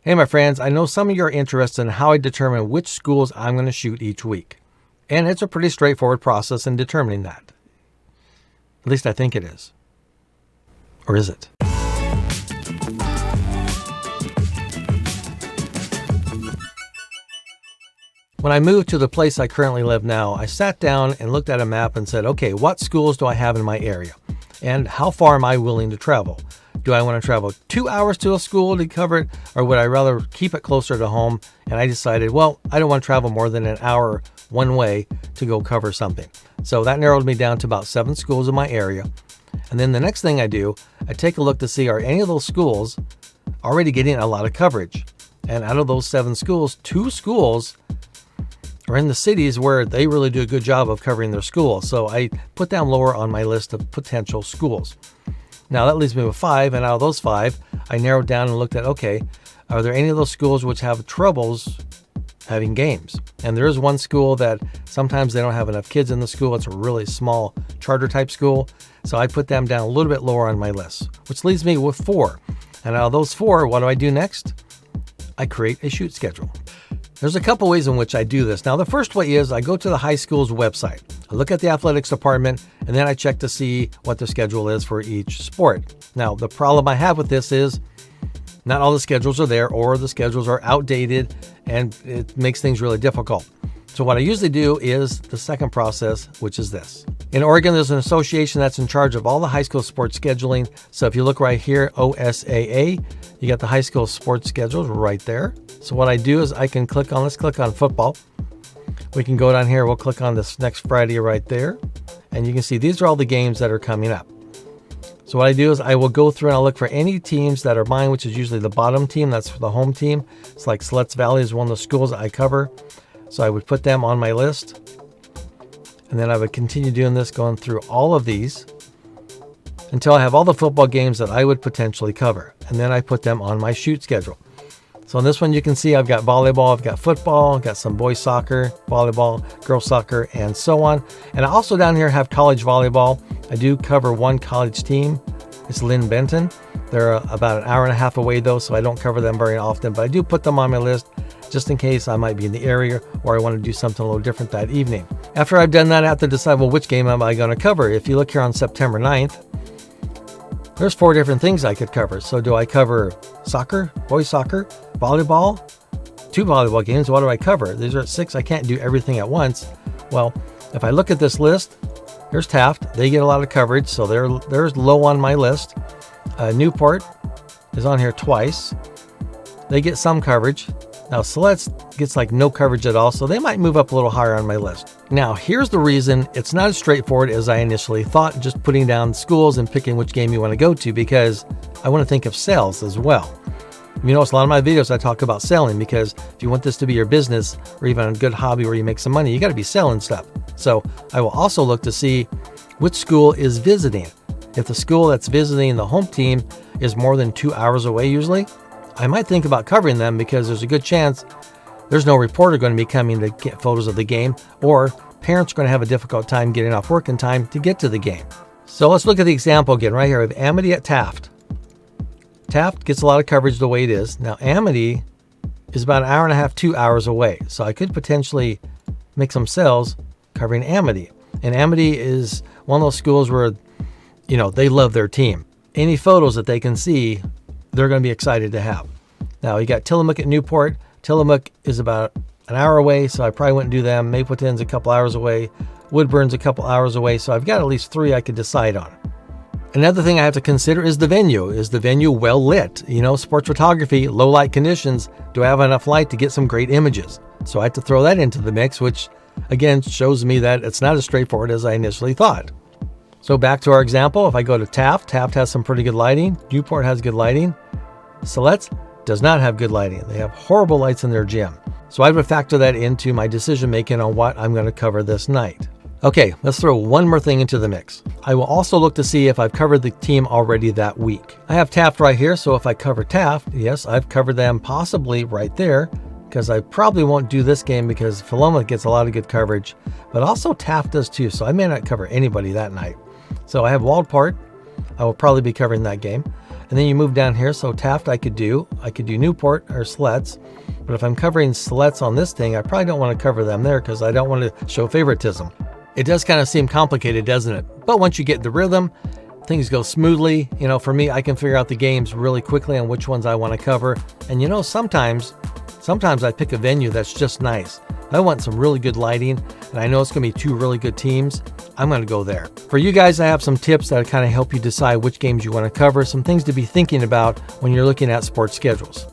Hey my friends, I know some of you are interested in how I determine which schools I'm going to shoot each week. And it's a pretty straightforward process in determining that. At least I think it is. Or is it? When I moved to the place I currently live now, I sat down and looked at a map and said, okay, what schools do I have in my area? And how far am I willing to travel? Do I want to travel 2 hours to a school to cover it, or would I rather keep it closer to home? And I decided, well, I don't want to travel more than an hour one way to go cover something. So that narrowed me down to about 7 schools in my area. And then the next thing I do, I take a look to see, are any of those schools already getting a lot of coverage? And out of those 7 schools, 2 schools are in the cities where they really do a good job of covering their school. So I put them lower on my list of potential schools. Now that leaves me with 5, and out of those 5, I narrowed down and looked at, okay, are there any of those schools which have troubles having games? And there is one school that sometimes they don't have enough kids in the school. It's a really small charter type school. So I put them down a little bit lower on my list, which leaves me with 4. And out of those 4, what do I do next? I create a shoot schedule. There's a couple ways in which I do this. Now, the first way is I go to the high school's website. I look at the athletics department, and then I check to see what the schedule is for each sport. Now, the problem I have with this is not all the schedules are there, or the schedules are outdated, and it makes things really difficult. So what I usually do is the second process, which is this. In Oregon, there's an association that's in charge of all the high school sports scheduling. So if you look right here, OSAA, you got the high school sports schedules right there. So what I do is I can let's click on football. We can go down here, we'll click on this next Friday right there. And you can see these are all the games that are coming up. So what I do is I will go through and I'll look for any teams that are mine, which is usually the bottom team. That's the home team. It's like Siletz Valley is one of the schools that I cover. So I would put them on my list. And then I would continue doing this, going through all of these until I have all the football games that I would potentially cover. And then I put them on my shoot schedule. So on this one, you can see I've got volleyball, I've got football, I've got some boys soccer, volleyball, girls soccer, and so on. And I also down here have college volleyball. I do cover one college team. It's Lynn Benton. They're about an hour and a half away though, so I don't cover them very often, but I do put them on my list just in case I might be in the area or I want to do something a little different that evening. After I've done that, I have to decide, well, which game am I going to cover? If you look here on September 9th, there's 4 different things I could cover. So do I cover soccer, boys soccer, volleyball, 2 volleyball games? What do I cover? These are at 6. I can't do everything at once. Well, if I look at this list, there's Taft. They get a lot of coverage, so they're low on my list. Newport is on here twice. They get some coverage. Now, Siletz gets like no coverage at all, so they might move up a little higher on my list. Now, here's the reason it's not as straightforward as I initially thought, just putting down schools and picking which game you want to go to, because I want to think of sales as well. You notice a lot of my videos I talk about selling, because if you want this to be your business or even a good hobby where you make some money, you got to be selling stuff. So I will also look to see which school is visiting. If the school that's visiting the home team is more than 2 hours away usually, I might think about covering them, because there's a good chance there's no reporter going to be coming to get photos of the game, or parents are going to have a difficult time getting off work in time to get to the game. So let's look at the example again right here of Amity at Taft. Taft gets a lot of coverage the way it is. Now Amity is about an hour and a half, 2 hours away. So I could potentially make some sales covering Amity. And Amity is one of those schools where, they love their team. Any photos that they can see, they're going to be excited to have. Now you got Tillamook at Newport. Tillamook is about an hour away, so I probably wouldn't do them. Mapleton's a couple hours away. Woodburn's a couple hours away, so I've got at least 3 I could decide on. Another thing I have to consider is the venue. Is the venue well lit? Sports photography, low light conditions. Do I have enough light to get some great images? So I have to throw that into the mix, which again shows me that it's not as straightforward as I initially thought. So back to our example, if I go to Taft, Taft has some pretty good lighting. Newport has good lighting. Siletz does not have good lighting. They have horrible lights in their gym. So I would factor that into my decision making on what I'm going to cover this night. Okay, let's throw one more thing into the mix. I will also look to see if I've covered the team already that week. I have Taft right here, so if I cover Taft, yes, I've covered them possibly right there, because I probably won't do this game because Philomath gets a lot of good coverage, but also Taft does too, so I may not cover anybody that night. So I have Waldport. I will probably be covering that game. And then you move down here. So Taft I could do Newport or Siletz. But if I'm covering Siletz on this thing, I probably don't want to cover them there because I don't want to show favoritism. It does kind of seem complicated, doesn't it? But once you get the rhythm, things go smoothly. For me, I can figure out the games really quickly on which ones I want to cover. And sometimes I pick a venue that's just nice. I want some really good lighting, and I know it's going to be two really good teams. I'm going to go there. For you guys, I have some tips that kind of help you decide which games you want to cover, some things to be thinking about when you're looking at sports schedules.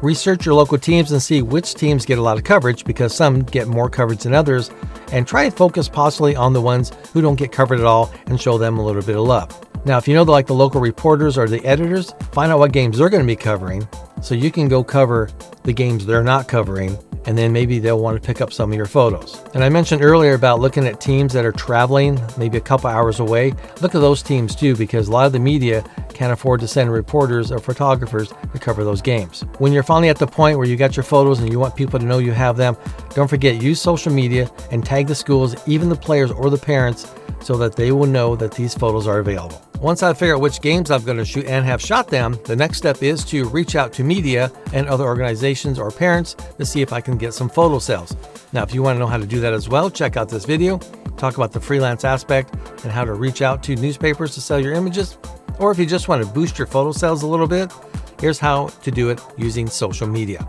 Research your local teams and see which teams get a lot of coverage, because some get more coverage than others, and try and focus possibly on the ones who don't get covered at all and show them a little bit of love. Now, if you know the local reporters or the editors, find out what games they're going to be covering so you can go cover the games they're not covering, and then maybe they'll want to pick up some of your photos. And I mentioned earlier about looking at teams that are traveling maybe a couple hours away. Look at those teams too, because a lot of the media can't afford to send reporters or photographers to cover those games. When you're finally at the point where you got your photos and you want people to know you have them, don't forget, use social media and tag the schools, even the players or the parents, so that they will know that these photos are available. Once I figure out which games I'm going to shoot and have shot them, the next step is to reach out to media and other organizations or parents to see if I can get some photo sales. Now, if you want to know how to do that as well, check out this video. Talk about the freelance aspect and how to reach out to newspapers to sell your images. Or if you just want to boost your photo sales a little bit, here's how to do it using social media.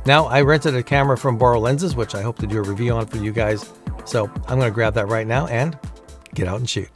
Now, I rented a camera from Borrow Lenses, which I hope to do a review on for you guys. So I'm going to grab that right now and get out and shoot.